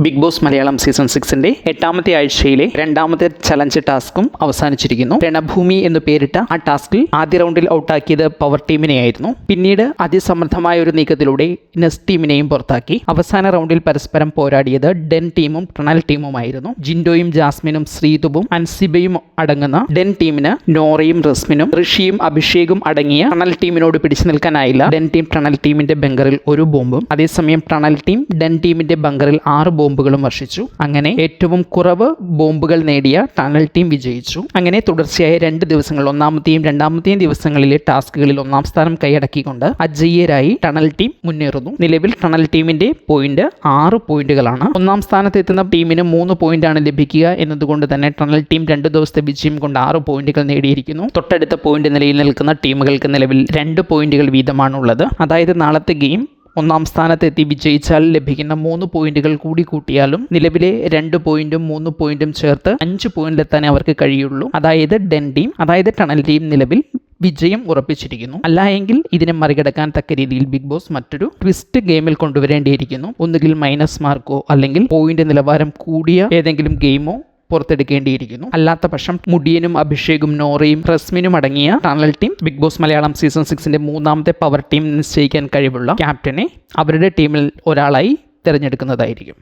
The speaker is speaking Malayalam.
ബിഗ് ബോസ് മലയാളം സീസൺ 6-ന്റെ 8ാമത്തെ ആഴ്ചയിലെ 2ാമത്തെ ചലഞ്ച് ടാസ്കും അവസാനിച്ചിരിക്കുന്നു. രണഭൂമി എന്ന് പേരിട്ട ആ ടാസ്കിൽ ആദ്യ റൗണ്ടിൽ ഔട്ടാക്കിയത് പവർ ടീമിനെയായിരുന്നു. പിന്നീട് അതിസമർത്ഥമായ ഒരു നീക്കത്തിലൂടെ നെസ്റ്റ് ടീമിനെയും പുറത്താക്കി. അവസാന റൗണ്ടിൽ പരസ്പരം പോരാടിയത് ഡെൻ ടീമും ടണൽ ടീമുമായിരുന്നു. ജിൻഡോയും ജാസ്മിനും ശ്രീതുവും അൻസിബയും അടങ്ങുന്ന ഡെൻ ടീമിന് നോറയും റസ്മിനും ഋഷിയും അഭിഷേകും അടങ്ങിയ ടണൽ ടീമിനോട് പിടിച്ചു നിൽക്കാനായില്ല. ഡെൻ ടീം ടണൽ ടീമിന്റെ ബങ്കറിൽ ഒരു ബോംബും, അതേസമയം ടണൽ ടീം ഡെൻ ടീമിന്റെ ബങ്കറിൽ 6 ബോംബുകളും വർഷിച്ചു. അങ്ങനെ ഏറ്റവും കുറവ് ബോംബുകൾ നേടിയ ടണൽ ടീം വിജയിച്ചു. അങ്ങനെ തുടർച്ചയായ 2 ദിവസങ്ങൾ 1ാമത്തെയും 2ാമത്തെയും ദിവസങ്ങളിലെ ടാസ്കുകളിൽ 1ാം സ്ഥാനം കൈയടക്കിക്കൊണ്ട് അജയ്യരായി ടണൽ ടീം മുന്നേറുന്നു. നിലവിൽ ടണൽ ടീമിന്റെ പോയിന്റ് 6 പോയിന്റുകളാണ്. 1ാം സ്ഥാനത്ത് എത്തുന്ന ടീമിന് 3 പോയിന്റാണ് ലഭിക്കുക എന്നതുകൊണ്ട് തന്നെ ടണൽ ടീം 2 ദിവസത്തെ വിജയം കൊണ്ട് 6 പോയിന്റുകൾ നേടിയിരിക്കുന്നു. തൊട്ടടുത്ത പോയിന്റ് നിലയിൽ നിൽക്കുന്ന ടീമുകൾക്ക് നിലവിൽ 2 പോയിന്റുകൾ വീതമാണുള്ളത്. അതായത് നാളത്തെ ഗെയിം 1ാം സ്ഥാനത്തെത്തി വിജയിച്ചാൽ ലഭിക്കുന്ന 3 പോയിന്റുകൾ കൂടി കൂട്ടിയാലും നിലവിലെ 2 പോയിന്റും 3 പോയിന്റും ചേർത്ത് 5 പോയിന്റിലെത്താനേ അവർക്ക് കഴിയുള്ളൂ. അതായത് ഡെൻ ടീം, അതായത് ടണൽ ടീം നിലവിൽ വിജയം ഉറപ്പിച്ചിരിക്കുന്നു. അല്ല എങ്കിൽ ഇതിനെ മറികടക്കാൻ തക്ക രീതിയിൽ ബിഗ് ബോസ് മറ്റൊരു ട്വിസ്റ്റ് ഗെയിമിൽ കൊണ്ടുവരേണ്ടിയിരിക്കുന്നു. ഒന്നുകിൽ മൈനസ് മാർക്കോ അല്ലെങ്കിൽ പോയിന്റ് നിലവാരം കൂടിയ ഏതെങ്കിലും ഗെയിമോ പുറത്തെടുക്കേണ്ടിയിരിക്കുന്നു. അല്ലാത്ത പക്ഷം മുടിയനും അഭിഷേകും നോറയും റസ്മിനും അടങ്ങിയ tunnel team Big Boss Malayalam season 6-ന്റെ 3ാമത്തെ പവർ ടീം നിശ്ചയിക്കാൻ കഴിവുള്ള ക്യാപ്റ്റനെ അവരുടെ ടീമിൽ ഒരാളായി തിരഞ്ഞെടുക്കുന്നതായിരിക്കും.